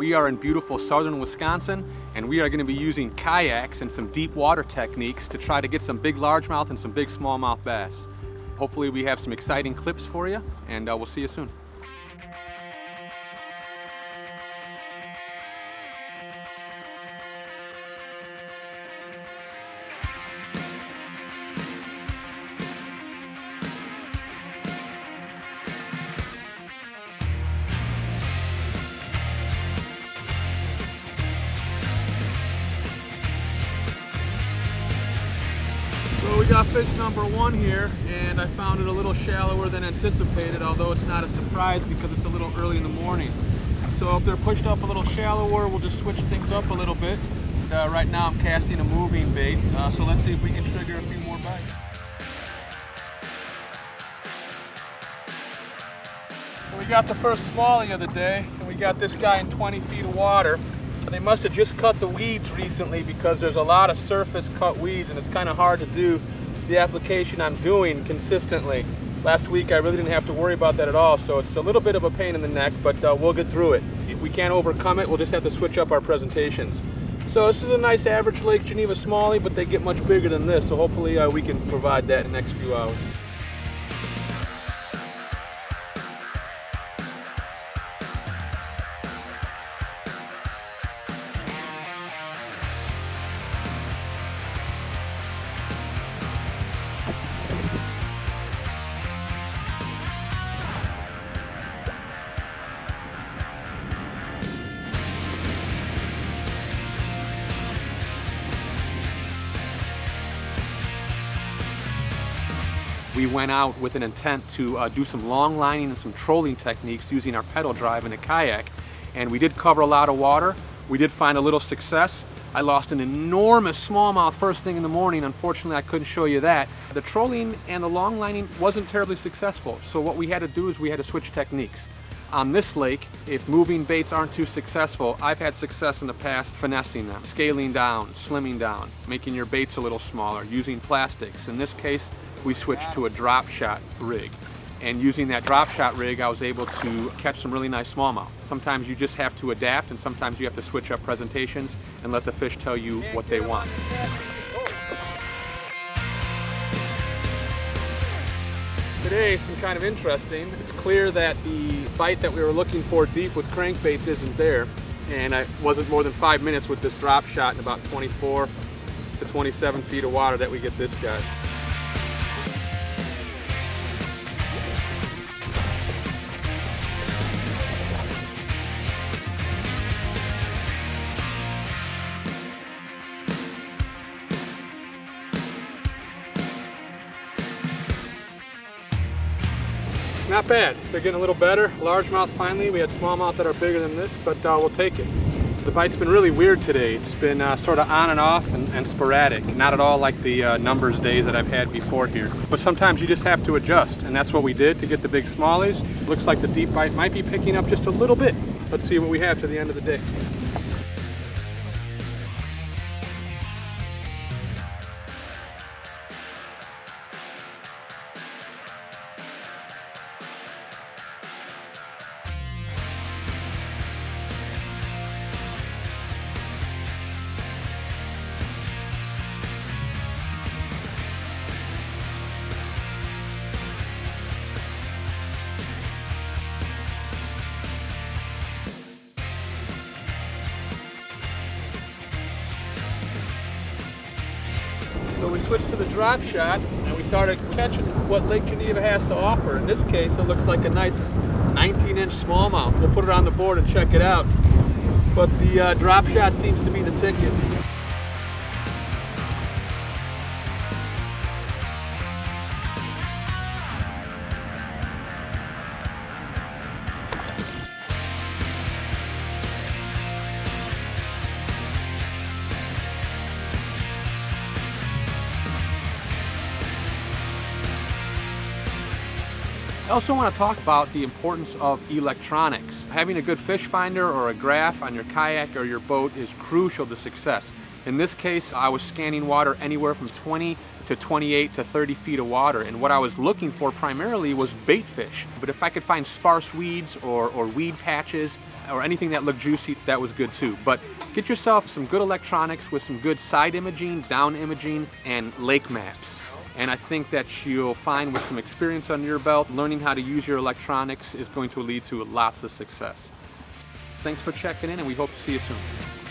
We are in beautiful southern Wisconsin, and we are going to be using kayaks and some deep water techniques to try to get some big largemouth and some big smallmouth bass. Hopefully we have some exciting clips for you, and we'll see you soon. So we got fish number one here, and I found it a little shallower than anticipated, although it's not a surprise because it's a little early in the morning. So if they're pushed up a little shallower, we'll just switch things up a little bit. Right now I'm casting a moving bait, so let's see if we can trigger a few more bites. So we got the first smallie of the day, and we got this guy in 20 feet of water. They must have just cut the weeds recently because there's a lot of surface cut weeds, and it's kind of hard to do the application I'm doing consistently. Last week I really didn't have to worry about that at all, so it's a little bit of a pain in the neck, but we'll get through it. If we can't overcome it, we'll just have to switch up our presentations. So this is a nice average Lake Geneva smallie, but they get much bigger than this, so hopefully we can provide that in the next few hours. We went out with an intent to do some long lining and some trolling techniques using our pedal drive in a kayak, and we did cover a lot of water. We did find a little success. I lost an enormous smallmouth first thing in the morning. Unfortunately, I couldn't show you that. The trolling and the long lining wasn't terribly successful, so what we had to do is we had to switch techniques. On this lake, if moving baits aren't too successful, I've had success in the past finessing them, scaling down, slimming down, making your baits a little smaller, using plastics. In this case, we switched to a drop shot rig, and using that drop shot rig I was able to catch some really nice smallmouth. Sometimes you just have to adapt, and sometimes you have to switch up presentations and let the fish tell you what they want. Today it's been kind of interesting. It's clear that the bite that we were looking for deep with crankbaits isn't there, and it wasn't more than 5 minutes with this drop shot in about 24 to 27 feet of water that we get this guy. Not bad. They're getting a little better. Largemouth finally. We had smallmouth that are bigger than this, but we'll take it. The bite's been really weird today. It's been sort of on and off and sporadic. Not at all like the numbers days that I've had before here. But sometimes you just have to adjust, and that's what we did to get the big smallies. Looks like the deep bite might be picking up just a little bit. Let's see what we have to the end of the day. So we switched to the drop shot, and we started catching what Lake Geneva has to offer. In this case, it looks like a nice 19-inch smallmouth. We'll put it on the board and check it out. But the drop shot seems to be the ticket. I also want to talk about the importance of electronics. Having a good fish finder or a graph on your kayak or your boat is crucial to success. In this case, I was scanning water anywhere from 20 to 28 to 30 feet of water, and what I was looking for primarily was bait fish. But if I could find sparse weeds or weed patches, or anything that looked juicy, that was good too. But get yourself some good electronics with some good side imaging, down imaging, and lake maps. And I think that you'll find with some experience under your belt, learning how to use your electronics is going to lead to lots of success. Thanks for checking in, and we hope to see you soon.